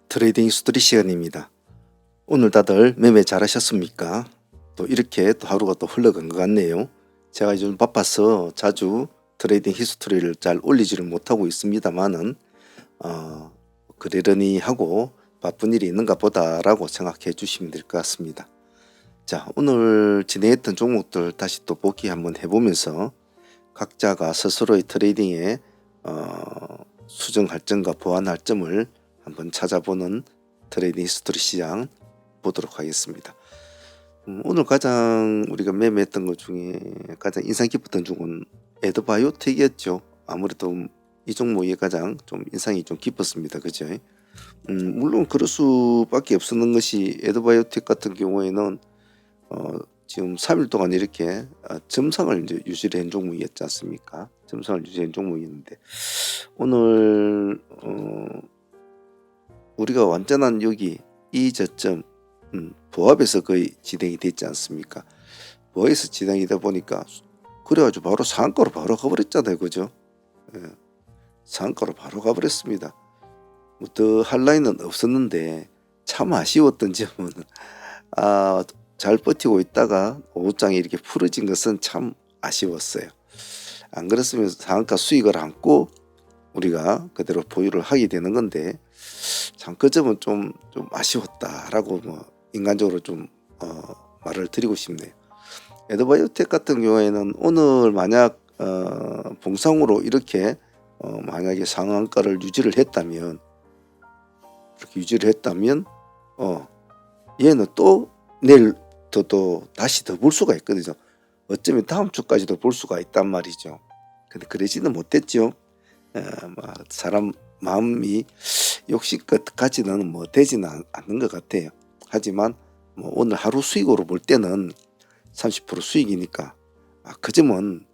트레이딩 스토리 시간입니다. 오늘 다들 매매 잘하셨습니까? 또 이렇게 또 하루가 또 흘러간 것 같네요. 제가 요즘 바빠서 자주 트레이딩 히스토리를 잘 올리지를 못하고 있습니다만은 그러려니 하고 바쁜 일이 있는가 보다라고 생각해 주시면 될 것 같습니다. 자, 오늘 진행했던 종목들 다시 또 보기 한번 해보면서 각자가 스스로의 트레이딩에 수정할 점과 보완할 점을 한번 찾아보는 트레이딩 히스토리 시장 보도록 하겠습니다. 오늘 가장 우리가 매매했던 것 중에 가장 인상 깊었던 종은 에드바이오텍이었죠. 아무래도 이 종목이 가장 좀 인상이 좀 깊었습니다. 그죠? 물론 그럴 수밖에 없었는 것이 에드바이오텍 같은 경우에는 지금 3일 동안 이렇게 점상을 이제 유지를 한 종목이었지 않습니까? 점상을 유지한 종목이었는데 오늘 우리가 완전한 여기 이 저점 보합에서 거의 진행이 됐지 않습니까? 보합에서 진행이 되다 보니까 그래가지고 바로 상한가로 바로 가버렸잖아요. 그죠? 예, 상한가로 바로 가버렸습니다. 뭐 더 할 라인은 없었는데 참 아쉬웠던 점은 잘 버티고 있다가 오후장에 이렇게 풀어진 것은 참 아쉬웠어요. 안 그랬으면 상한가 수익을 안고 우리가 그대로 보유를 하게 되는 건데 참 그 점은 좀 아쉬웠다라고 뭐 인간적으로 좀 말을 드리고 싶네요. 에드바이오텍 같은 경우에는 오늘 만약 봉상으로 이렇게 만약에 상한가를 유지를 했다면 이렇게 유지를 했다면 얘는 또 내일 또 다시 더 볼 수가 있거든요. 어쩌면 다음 주까지도 볼 수가 있단 말이죠. 근데 그러지는 못했죠. 뭐 사람 마음이 욕심까지는 뭐 되지는 않는 것 같아요. 하지만 뭐 오늘 하루 수익으로 볼 때는 30% 수익이니까 그 점은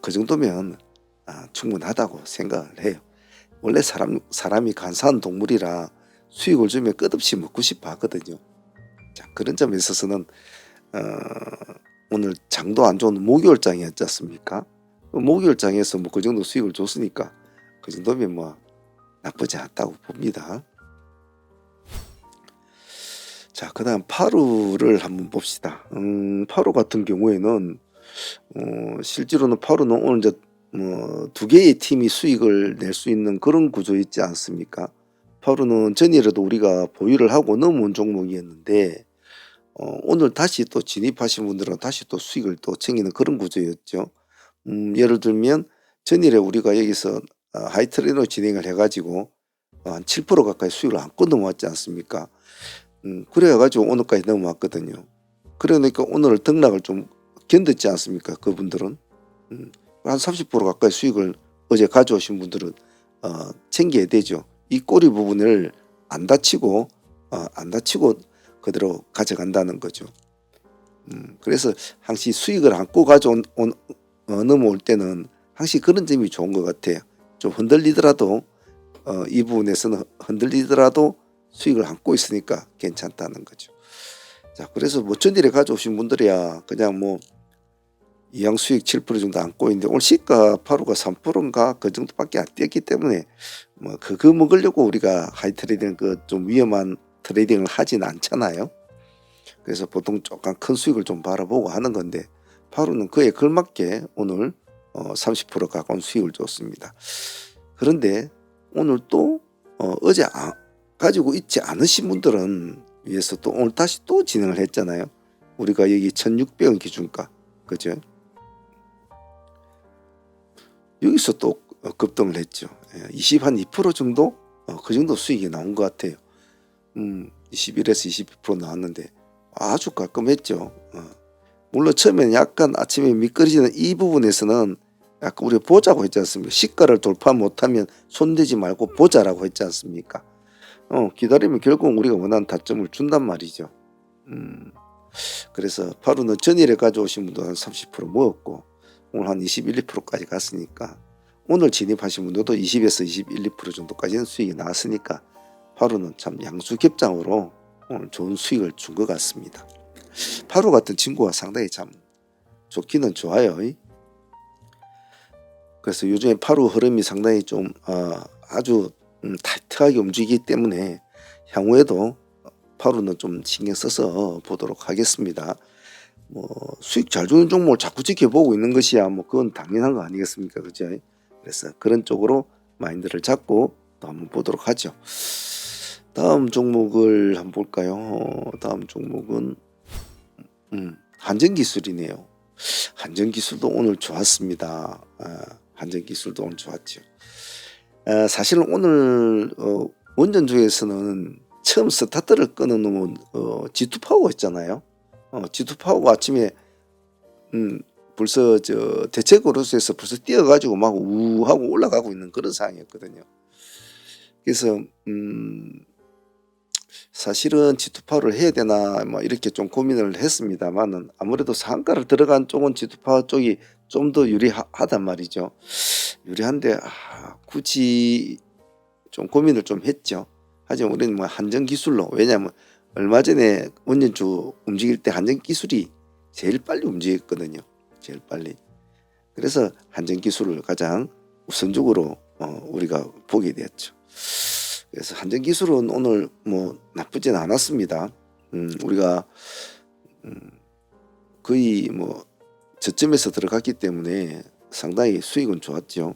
그 정도면 충분하다고 생각을 해요. 원래 사람이 간사한 동물이라 수익을 주면 끝없이 먹고 싶어 하거든요. 자, 그런 점에 있어서는 오늘 장도 안 좋은 목요일장이었지 않습니까? 목요일장에서 뭐 그 정도 수익을 줬으니까 그 정도면 뭐 나쁘지 않다고 봅니다. 자, 그 다음 파루를 한번 봅시다. 파루 같은 경우에는 실제로는 파루는 오늘 이제 뭐 두 개의 팀이 수익을 낼 수 있는 그런 구조 있지 않습니까? 파루는 전일에도 우리가 보유를 하고 넘어온 종목이었는데 오늘 다시 또 진입하신 분들은 다시 또 수익을 또 챙기는 그런 구조였죠. 예를 들면 전일에 우리가 여기서 하이트레이너 진행을 해가지고 한 7% 가까이 수익을 안고 넘어왔지 않습니까? 그래가지고 오늘까지 넘어왔거든요. 그러니까 오늘 등락을 좀 견뎠지 않습니까? 그분들은 한 30% 가까이 수익을 어제 가져오신 분들은 챙겨야 되죠. 이 꼬리 부분을 안 다치고 그대로 가져간다는 거죠. 그래서 항시 수익을 안고 넘어올 때는 항시 그런 점이 좋은 것 같아요. 좀 흔들리더라도 이 부분에서는 흔들리더라도 수익을 안고 있으니까 괜찮다는 거죠. 자, 그래서 뭐 전일에 가져오신 분들이야 그냥 뭐 이양 수익 7% 정도 안고 있는데 오늘 시가 파루가 3%인가 그 정도밖에 안 뛰었기 때문에 뭐 그거 먹으려고 우리가 하이트레이딩 그 좀 위험한 트레이딩을 하진 않잖아요. 그래서 보통 조금 큰 수익을 좀 바라보고 하는 건데 파루는 그에 걸맞게 오늘 30% 가까운 수익을 줬습니다. 그런데 오늘 또 어제 가지고 있지 않으신 분들은 위해서 또 오늘 다시 또 진행을 했잖아요. 우리가 여기 1600원 기준가 그죠? 여기서 또 급등을 했죠. 2% 정도 그 정도 수익이 나온 것 같아요. 21에서 22% 나왔는데 아주 깔끔했죠. 물론 처음에는 약간 아침에 미끄러지는 이 부분에서는 약간 우리가 보자고 했지 않습니까? 시가를 돌파 못하면 손대지 말고 보자라고 했지 않습니까? 기다리면 결국 우리가 원하는 타점을 준단 말이죠. 그래서 파루는 전일에 가져오신 분도 한 30% 모였고 오늘 한 21, 2%까지 갔으니까 오늘 진입하신 분들도 20에서 21, 2% 정도까지는 수익이 나왔으니까 파루는 참 양수겹장으로 오늘 좋은 수익을 준 것 같습니다. 파루 같은 친구가 상당히 참 좋기는 좋아요. 그래서 요즘에 파루 흐름이 상당히 좀 아주 타이트하게 움직이기 때문에 향후에도 파루는 좀 신경 써서 보도록 하겠습니다. 뭐 수익 잘 주는 종목을 자꾸 지켜보고 있는 것이야 뭐 그건 당연한 거 아니겠습니까, 그죠? 그래서 그런 쪽으로 마인드를 잡고 또 한번 보도록 하죠. 다음 종목을 한번 볼까요? 다음 종목은 한전기술이네요. 한전기술도 오늘 좋았습니다. 한전기술도 오늘 좋았죠. 사실은 오늘 원전주에서는 처음 스타트를 끊어놓은 G2파워 있잖아요. G2파워가 아침에 벌써 저 대체고로수에서 벌써 뛰어가지고 막 우하고 올라가고 있는 그런 상황이었거든요. 그래서 사실은 G2파워를 해야 되나 뭐 이렇게 좀 고민을 했습니다만은 아무래도 상한가를 들어간 쪽은 G2파워 쪽이 좀 더 유리하단 말이죠. 유리한데 굳이 좀 고민을 좀 했죠. 하지만 우리는 뭐 한전기술로, 왜냐하면 얼마 전에 원전주 움직일 때 한전기술이 제일 빨리 움직였거든요. 제일 빨리. 그래서 한전기술을 가장 우선적으로 우리가 보게 됐죠. 그래서 한전기술은 오늘 뭐 나쁘진 않았습니다. 우리가 거의 뭐 저점에서 들어갔기 때문에 상당히 수익은 좋았죠.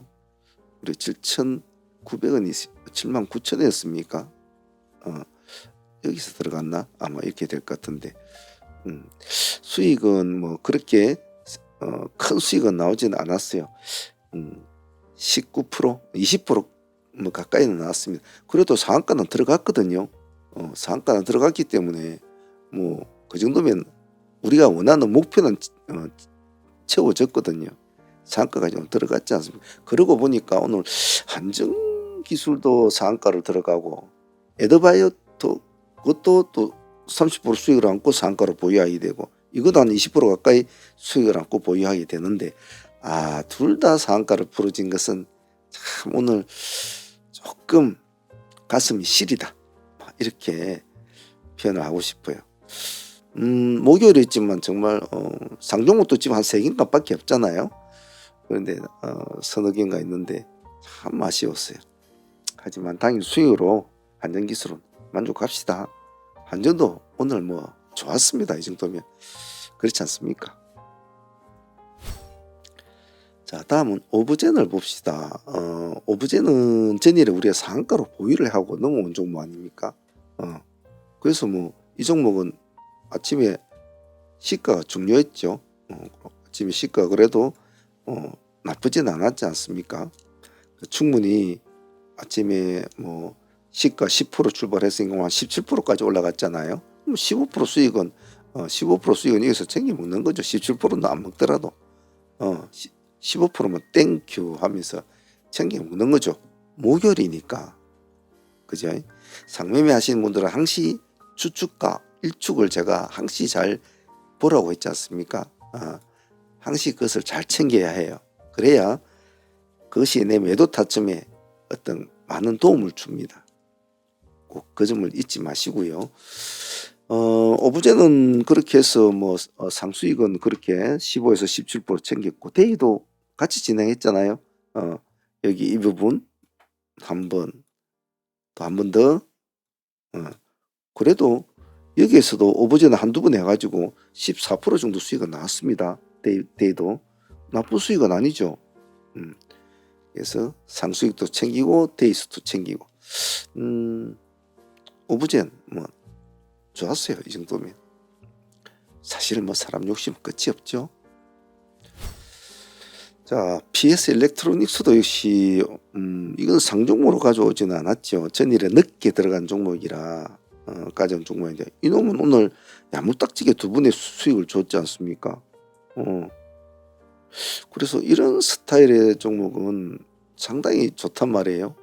우리 7,900원이 79,000원이었습니까? 여기서 들어갔나? 아마 이렇게 될 것 같은데 수익은 뭐 그렇게 큰 수익은 나오지는 않았어요. 19%, 20%뭐 가까이는 나왔습니다. 그래도 상한가는 들어갔거든요. 상한가는 들어갔기 때문에 뭐 그 정도면 우리가 원하는 목표는 채워졌거든요. 상한가가 좀 들어갔지 않습니까? 그러고 보니까 오늘 한전기술도 상한가를 들어가고 에드바이오도 그것도 또 30% 수익을 안고 상한가로 보유하게 되고 이것도 한 20% 가까이 수익을 안고 보유하게 되는데 둘 다 상한가를 풀어진 것은 참 오늘 조금 가슴이 시리다 이렇게 표현을 하고 싶어요. 목요일이었지만 정말 상종목도 지금 한 3개인가 밖에 없잖아요. 그런데 서너 개인가 있는데 참 아쉬웠어요. 하지만 당일 수익으로 한전기술은 만족합시다. 한전도 오늘 뭐 좋았습니다. 이 정도면 그렇지 않습니까? 자, 다음은 오브젠을 봅시다. 오브젠은 전일에 우리가 상한가로 보유를 하고 넘어온 종목 아닙니까? 그래서 뭐 이 종목은 아침에 시가가 중요했죠. 아침에 시가 그래도 나쁘진 않았지 않습니까? 충분히 아침에 뭐 시가 10% 출발했으니까 한 17%까지 올라갔잖아요. 15% 수익은 15% 수익은 여기서 챙겨 먹는 거죠. 17%는 안 먹더라도 15%면 땡큐 하면서 챙겨 먹는 거죠. 목요일이니까. 그죠? 상매매 하시는 분들은 항시 주축과 일축을 제가 항시 잘 보라고 했지 않습니까? 항시 그것을 잘 챙겨야 해요. 그래야 그것이 내 매도 타점에 어떤 많은 도움을 줍니다. 꼭 그 점을 잊지 마시고요. 오브제는 그렇게 해서 뭐 상수익은 그렇게 15에서 17% 챙겼고 데이도 같이 진행했잖아요. 여기 이 부분 한 번 또 한 번 더 그래도 여기에서도 오버제는 한두 번 해가지고 14% 정도 수익은 나왔습니다. 데이도 나쁜 수익은 아니죠. 그래서 상수익도 챙기고 데이수도 챙기고 오브젠 뭐 좋았어요. 이 정도면 사실 뭐 사람 욕심 끝이 없죠. 자, PS 일렉트로닉스도 역시 이건 상종목으로 가져오지는 않았죠. 전일에 늦게 들어간 종목이라 가져온 종목인데 이놈은 오늘 야무딱지게 두 분의 수익을 줬지 않습니까? 그래서 이런 스타일의 종목은 상당히 좋단 말이에요.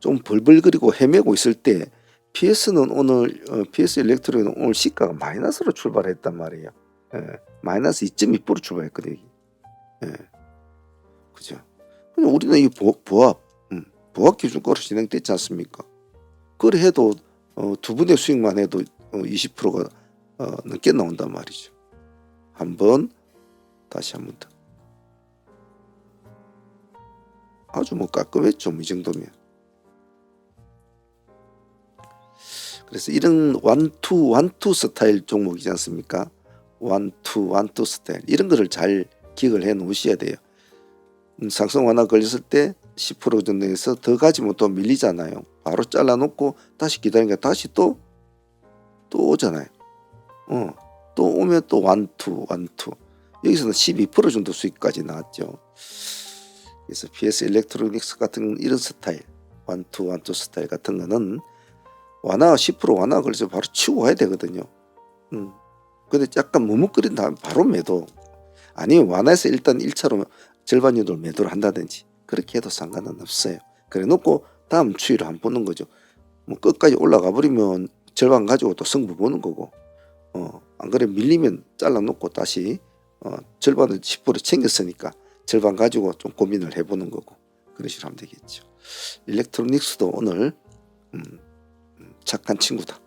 좀 벌벌거리고 헤매고 있을 때 PS는 오늘 PS 일렉트로닉은 오늘 시가가 마이너스로 출발했단 말이에요. 마이너스 2.2% 출발했거든요. 그죠? 근데 우리는 이 보합 기준가로 진행됐지 않습니까? 그래 해도 두 분의 수익만 해도 20%가 넘게 나온단 말이죠. 다시 한 번 더. 아주 뭐 깔끔했죠. 이 정도면. 그래서 이런 원투 스타일 종목이지 않습니까? 원투 스타일 이런 거를 잘 기억을 해 놓으셔야 돼요. 상승 완화 걸렸을 때 10% 정도에서 더 가지면 또 밀리잖아요. 바로 잘라놓고 다시 기다리니까 다시 또 오잖아요. 또 오면 또 원투 여기서는 12% 정도 수익까지 나왔죠. 그래서 PS 일렉트로닉스 같은 이런 스타일 원투 스타일 같은 거는 완화 10% 완화 걸려서 바로 치고 가야 되거든요. 근데 약간 머뭇거린 다음에 바로 매도, 아니면 완화해서 일단 1차로 절반 정도를 매도를 한다든지 그렇게 해도 상관은 없어요. 그래 놓고 다음 추이를 한번 보는 거죠. 뭐 끝까지 올라가 버리면 절반 가지고 또 승부 보는 거고, 안 그래 밀리면 잘라 놓고 다시 절반을 10% 챙겼으니까 절반 가지고 좀 고민을 해보는 거고, 그런 식으로 하면 되겠죠. 일렉트로닉스도 오늘 착한 친구다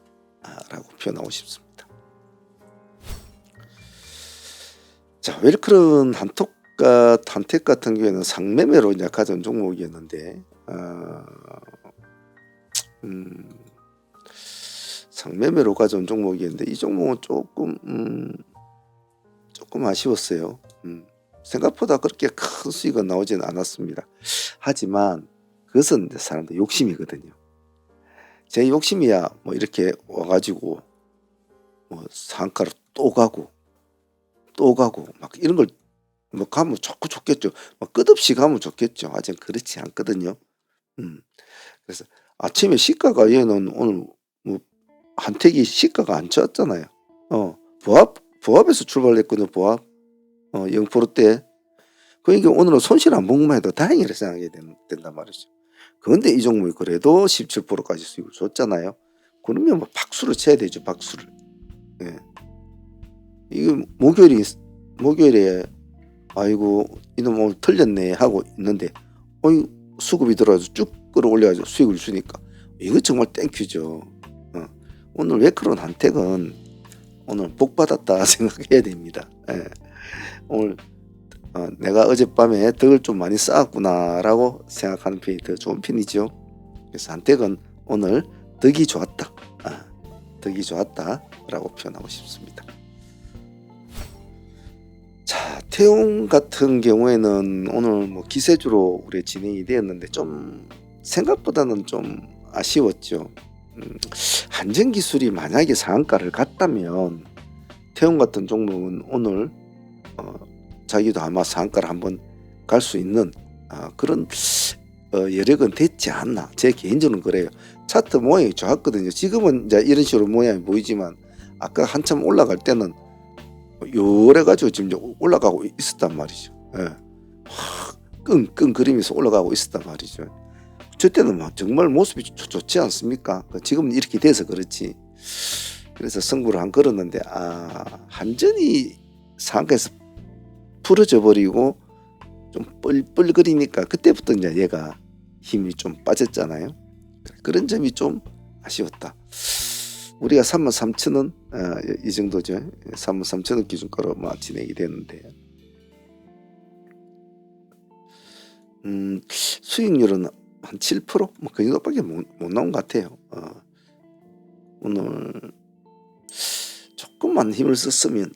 라고 표현하고 싶습니다. 자, 웰크론 한택 같은 경우에는 상매매로 이제 가져온 종목이었는데, 상매매로 가져온 종목이었는데 이 종목은 조금 아쉬웠어요. 생각보다 그렇게 큰 수익은 나오지는 않았습니다. 하지만 그것은 사람들 욕심이거든요. 제 욕심이야 뭐 이렇게 와가지고 뭐 상가로 또 가고 막 이런 걸 뭐 가면 자꾸 좋겠죠. 막 끝없이 가면 좋겠죠. 아직 그렇지 않거든요. 그래서 아침에 시가가 얘는 오늘 뭐 한택이 시가가 안 좋았잖아요. 보합에서 출발했거든요. 보합 0%대. 그러니까 오늘은 손실 안 본것만 해도 다행이라 생각해야 된단 말이죠. 그런데 이 종목이 그래도 17%까지 수익을 줬잖아요. 그러면 뭐 박수를 쳐야 되죠. 박수를. 예. 이거 목요일에 아이고 이놈 오늘 틀렸네 하고 있는데 수급이 들어와서 쭉 끌어올려가지고 수익을 주니까 이거 정말 땡큐죠. 오늘 웰크론 한택은 오늘 복 받았다 생각해야 됩니다. 예. 오늘 내가 어젯밤에 덕을 좀 많이 쌓았구나 라고 생각하는 편이 더 좋은 편이죠. 그래서 한택은 오늘 덕이 좋았다 라고 표현하고 싶습니다. 자, 태용 같은 경우에는 오늘 뭐 기세주로 우리 진행이 되었는데 좀 생각보다는 좀 아쉬웠죠. 한전기술이 만약에 상한가를 갔다면 태용 같은 종목은 오늘 자기도 아마 상한가를 한번 갈 수 있는 그런 여력은 됐지 않나. 제 개인적으로는 그래요. 차트 모양이 좋았거든요. 지금은 이제 이런 식으로 모양이 보이지만 아까 한참 올라갈 때는 요래가지고 지금 올라가고 있었단 말이죠. 예. 끙끙 그리면서 올라가고 있었단 말이죠. 저때는 막 정말 모습이 좋지 않습니까? 지금은 이렇게 돼서 그렇지. 그래서 승부를 안 걸었는데 한전이 상가에서 풀어져 버리고 좀 뻘뻘거리니까 그때부터 이제 얘가 힘이 좀 빠졌잖아요. 그런 점이 좀 아쉬웠다. 우리가 33,000원 이 정도죠. 33,000원 기준가로 진행이 되는데 수익률은 한 7%? 뭐 그 정도밖에 못 나온 것 같아요. 오늘 조금만 힘을 썼으면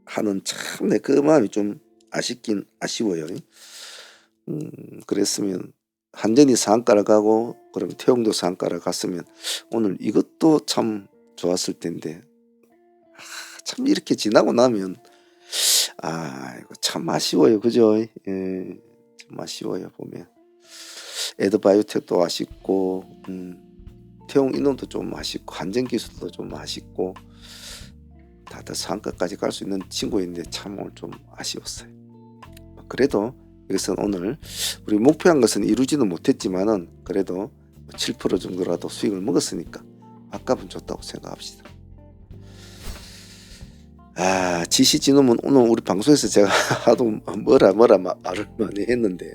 하는 참내 그 마음이 좀 아쉽긴 아쉬워요. 그랬으면 한전이 상한가를 가고 그럼 태용도 상한가를 갔으면 오늘 이것도 참 좋았을 텐데 참 이렇게 지나고 나면 이거 참 아쉬워요. 그죠? 예, 참 아쉬워요. 보면 에드바이오텍도 아쉽고 태용 이놈도 좀 아쉽고 한전기술도 좀 아쉽고 다들 상한가까지 갈 수 있는 친구인데 참 오늘 좀 아쉬웠어요. 그래도 이것은 오늘 우리 목표한 것은 이루지는 못했지만은 그래도 7% 정도라도 수익을 먹었으니까 아깝은 좋다고 생각합시다. 지시진놈은 오늘 우리 방송에서 제가 하도 뭐라 말을 많이 했는데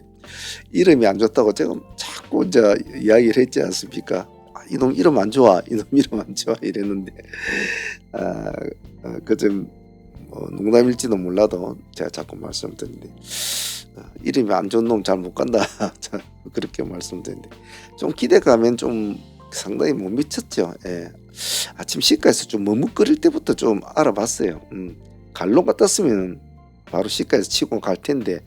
이름이 안 좋다고 제가 자꾸 이제 이야기를 했지 않습니까? 이놈 이름 안 좋아, 이놈 이름 안 좋아 이랬는데 그좀 농담일지도 몰라도 제가 자꾸 말씀드리는데 이름이 안 좋은 놈 잘 못 간다 그렇게 말씀드리는데 좀 기대감엔 좀 상당히 못 미쳤죠. 예. 아침 시가에서 좀 머뭇거릴 때부터 좀 알아봤어요. 갈로가 떴으면 바로 시가에서 치고 갈 텐데,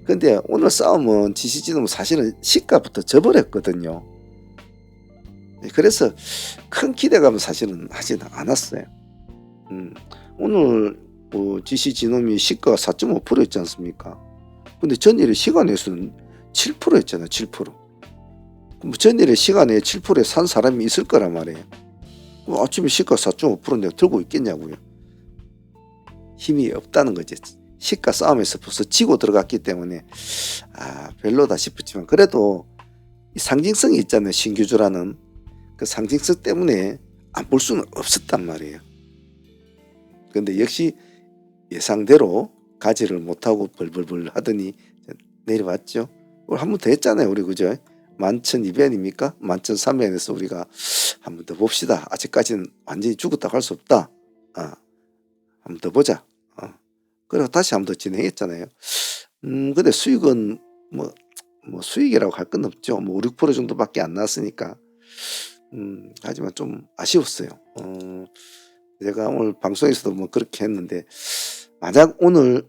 근데 오늘 싸움은 GCG는 사실은 시가부터 져버렸거든요. 그래서 큰 기대감은 사실은 하지는 않았어요. 오늘 GCG놈이 시가가 4.5%였지 않습니까? 근데 전일의 시간에서는 7%였잖아요. 7%. 그럼 전일의 시간에 7%에 산 사람이 있을 거란 말이에요. 그럼 아침에 시가 4.5%인데 들고 있겠냐고요. 힘이 없다는 거지. 시가 싸움에서 벌써 지고 들어갔기 때문에 별로다 싶었지만, 그래도 이 상징성이 있잖아요. 신규주라는 그 상징성 때문에 안 볼 수는 없었단 말이에요. 근데 역시 예상대로 가지를 못하고 벌벌벌 하더니 내려왔죠. 오늘 한 번 더 했잖아요. 우리 그죠? 11,200원입니까? 11,300원에서 우리가 한 번 더 봅시다. 아직까지는 완전히 죽었다고 할 수 없다. 한 번 더 보자. 그리고 다시 한 번 더 진행했잖아요. 근데 수익은 뭐 수익이라고 할 건 없죠. 뭐 5, 6% 정도밖에 안 나왔으니까. 하지만 좀 아쉬웠어요. 제가 오늘 방송에서도 뭐 그렇게 했는데, 만약 오늘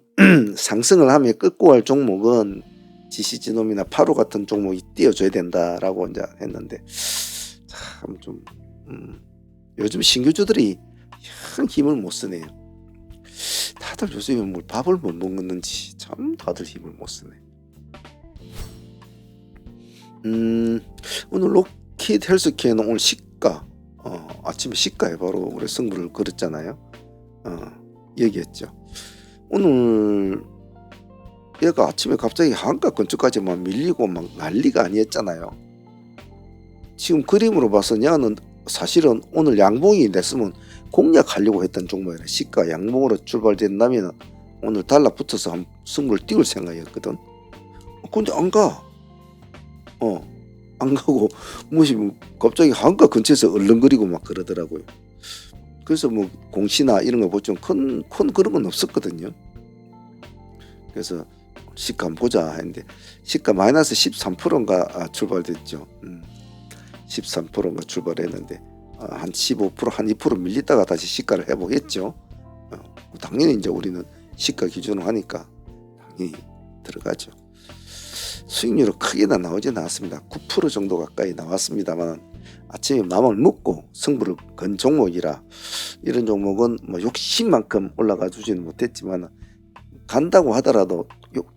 상승을 하면 끌고 갈 종목은 GCG놈이나 파로 같은 종목이 띄워줘야 된다라고 이제 했는데, 참 좀 요즘 신규주들이 영 힘을 못 쓰네요. 다들 요즘에 뭘 밥을 못 먹는지 참 다들 힘을 못 쓰네. 오늘 로킷 헬스케어는 오늘 시가 아침에 시가에 바로 우리 승부를 걸었잖아요. 얘기했죠. 오늘 얘가 아침에 갑자기 한가 근처까지만 밀리고 막 난리가 아니었잖아요. 지금 그림으로 봐서 얘는 사실은 오늘 양봉이 냈으면 공략하려고 했던 종목이라, 시가 양봉으로 출발된다면 오늘 달라붙어서 한 승부를 띄울 생각이었거든. 근데 안 가. 안 가고 갑자기 한가 근처에서 얼렁거리고 막 그러더라고요. 그래서 뭐 공시나 이런 거 보면 큰 그런 건 없었거든요. 그래서 시가 한번 보자 했는데 시가 마이너스 13%인가 출발됐죠. 13%인가 출발했는데 한 15%, 한 2% 밀리다가 다시 시가를 회복했죠. 당연히 이제 우리는 시가 기준으로 하니까 당연히 들어가죠. 수익률은 크게 나오진 않았습니다. 9% 정도 가까이 나왔습니다만, 아침에 마음을 먹고 승부를 건 종목이라 이런 종목은 뭐 욕심만큼 올라가 주지는 못했지만, 간다고 하더라도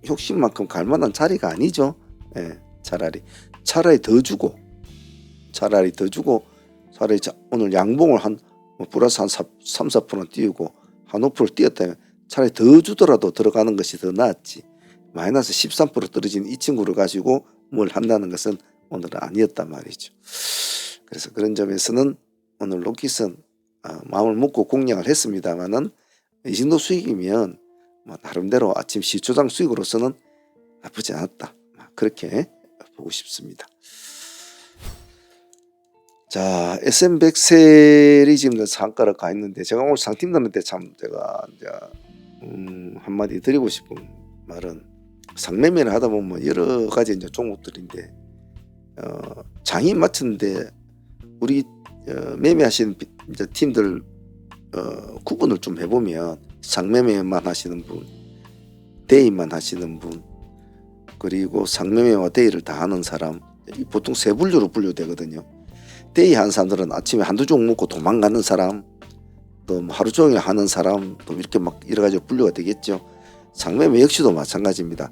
욕심만큼 갈 만한 자리가 아니죠. 차라리 더 주고 차라리 오늘 양봉을 한 플러스 한 3, 4% 띄우고 한 5% 띄었다면 차라리 더 주더라도 들어가는 것이 더 낫지, 마이너스 13% 떨어진 이 친구를 가지고 뭘 한다는 것은 오늘은 아니었단 말이죠. 그래서 그런 점에서는 오늘 로킷은 마음을 먹고 공략을 했습니다만은, 이 정도 수익이면 뭐 나름대로 아침 시초장 수익으로서는 나쁘지 않았다, 그렇게 보고 싶습니다. 자, SM100셀이 지금 상가를 가 있는데, 제가 오늘 상팀들한테 참 제가 이제 한마디 드리고 싶은 말은, 상매매를 하다 보면 여러 가지 이제 종목들인데 장이 맞추는데 우리 매매하시는 이제 팀들 구분을 좀 해보면, 상매매만 하시는 분, 데이만 하시는 분, 그리고 상매매와 데이를 다 하는 사람, 보통 세 분류로 분류되거든요. 데이 하는 사람들은 아침에 한두 종 먹고 도망가는 사람, 또 뭐 하루 종일 하는 사람, 또 이렇게 막 여러 가지 분류가 되겠죠. 상매매 역시도 마찬가지입니다.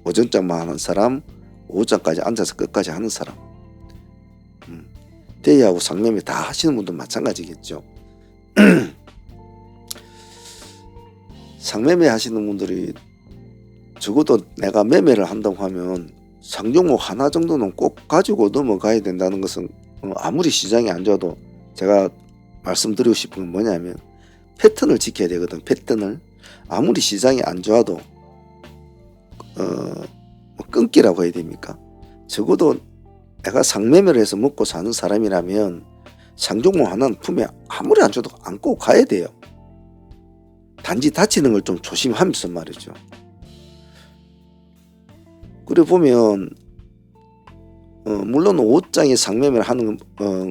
오전장만 하는 사람, 오후장까지 앉아서 끝까지 하는 사람. 데이하고 상매매 다 하시는 분도 마찬가지겠죠. 상매매 하시는 분들이 적어도 내가 매매를 한다고 하면 상종목 하나 정도는 꼭 가지고 넘어가야 된다는 것은, 아무리 시장이 안 좋아도 제가 말씀드리고 싶은 건 뭐냐면, 패턴을 지켜야 되거든. 패턴을. 아무리 시장이 안 좋아도 끊기라고 해야 됩니까? 적어도 내가 상매매를 해서 먹고 사는 사람이라면 상종목 하나는 품에 아무리 안 좋아도 안고 가야 돼요. 단지 다치는 걸 좀 조심하면서 말이죠. 그래 보면 물론 5장에 상매매를 하는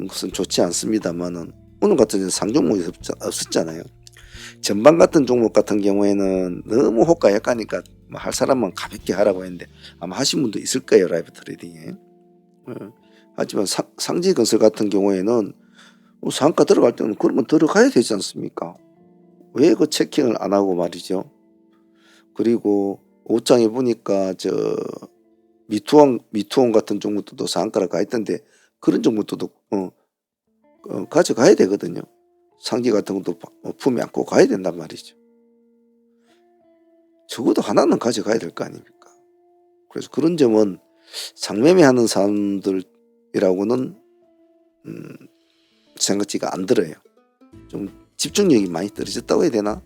것은 좋지 않습니다만은 오늘 같은 경우는 상종목이 없었잖아요. 전반 같은 종목 같은 경우에는 너무 호가 약하니까 뭐 할 사람만 가볍게 하라고 했는데 아마 하신 분도 있을 거예요. 라이브 트레이딩에. 하지만 상지건설 같은 경우에는 상가 들어갈 때는 그러면 들어가야 되지 않습니까? 왜 그 체킹을 안 하고 말이죠. 그리고 5장에 보니까 저 미투원 같은 종목도 상가로 가 있던데 그런 종목도 가져가야 되거든요. 상기 같은 것도 품에 안고 가야 된단 말이죠. 적어도 하나는 가져가야 될 거 아닙니까? 그래서 그런 점은 상매매하는 사람들이라고는 생각지가 안 들어요. 좀 집중력이 많이 떨어졌다고 해야 되나?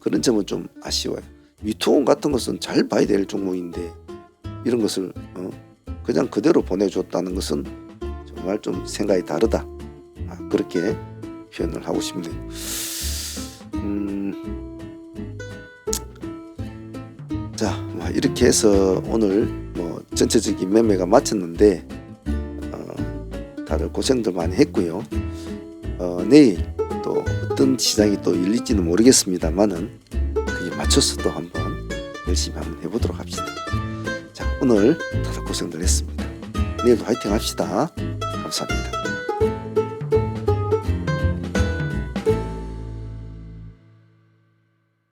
그런 점은 좀 아쉬워요. 미투원 같은 것은 잘 봐야 될 종목인데 이런 것을 그냥 그대로 보내줬다는 것은 정말 좀 생각이 다르다. 그렇게 표현을 하고 싶네요. 자, 이렇게 해서 오늘 전체적인 매매가 마쳤는데 다들 고생들 많이 했고요. 내일 또 어떤 시장이 또 열릴지는 모르겠습니다만은 그에 맞춰서 또 한번 열심히 한번 해보도록 합시다. 자, 오늘 다들 고생들 했습니다. 내일도 화이팅 합시다. 감사합니다.